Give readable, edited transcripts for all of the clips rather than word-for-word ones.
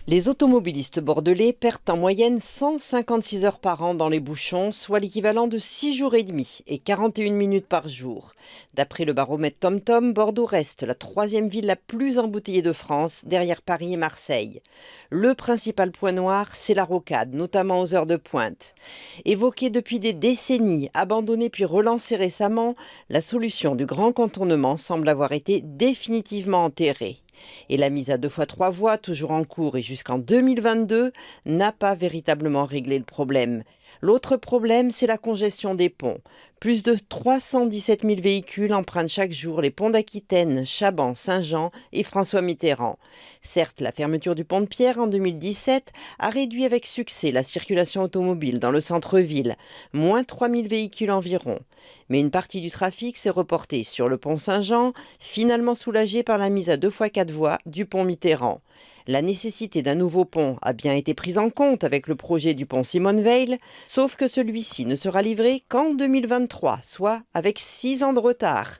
Les automobilistes bordelais perdent en moyenne 156 heures par an dans les bouchons, soit l'équivalent de 6 jours et demi et 41 minutes par jour. D'après le baromètre TomTom, Bordeaux reste la troisième ville la plus embouteillée de France, derrière Paris et Marseille. Le principal point noir, c'est la rocade, notamment aux heures de pointe. Évoquée depuis des décennies, abandonnée puis relancée récemment, la solution du grand contournement semble avoir été définitivement enterrée. Et la mise à 2 fois 3 voies, toujours en cours et jusqu'en 2022, n'a pas véritablement réglé le problème. L'autre problème, c'est la congestion des ponts. Plus de 317 000 véhicules empruntent chaque jour les ponts d'Aquitaine, Chaban, Saint-Jean et François Mitterrand. Certes, la fermeture du pont de Pierre en 2017 a réduit avec succès la circulation automobile dans le centre-ville, moins 3 000 véhicules environ. Mais une partie du trafic s'est reportée sur le pont Saint-Jean, finalement soulagée par la mise à 2 fois 4 voies du pont Mitterrand. La nécessité d'un nouveau pont a bien été prise en compte avec le projet du pont Simone Veil, sauf que celui-ci ne sera livré qu'en 2023, soit avec 6 ans de retard.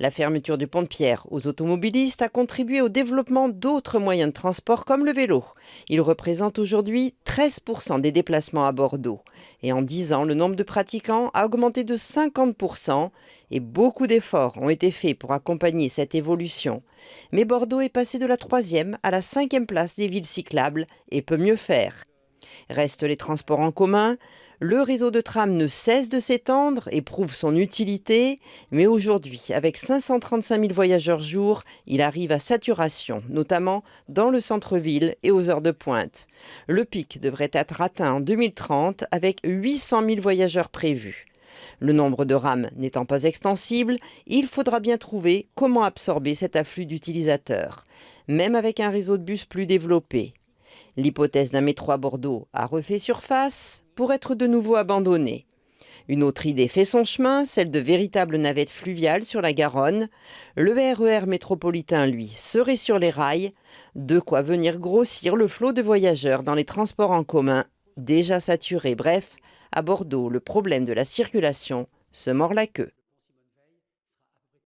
La fermeture du pont de Pierre aux automobilistes a contribué au développement d'autres moyens de transport comme le vélo. Il représente aujourd'hui 13% des déplacements à Bordeaux. Et en 10 ans, le nombre de pratiquants a augmenté de 50% et beaucoup d'efforts ont été faits pour accompagner cette évolution. Mais Bordeaux est passé de la 3e à la 5e place des villes cyclables et peut mieux faire. Restent les transports en commun. Le réseau de tram ne cesse de s'étendre et prouve son utilité, mais aujourd'hui, avec 535 000 voyageurs jour, il arrive à saturation, notamment dans le centre-ville et aux heures de pointe. Le pic devrait être atteint en 2030 avec 800 000 voyageurs prévus. Le nombre de rames n'étant pas extensible, il faudra bien trouver comment absorber cet afflux d'utilisateurs, même avec un réseau de bus plus développé. L'hypothèse d'un métro à Bordeaux a refait surface pour être de nouveau abandonnée. Une autre idée fait son chemin, celle de véritables navettes fluviales sur la Garonne. Le RER métropolitain, lui, serait sur les rails, de quoi venir grossir le flot de voyageurs dans les transports en commun, déjà saturés. Bref, à Bordeaux, le problème de la circulation se mord la queue.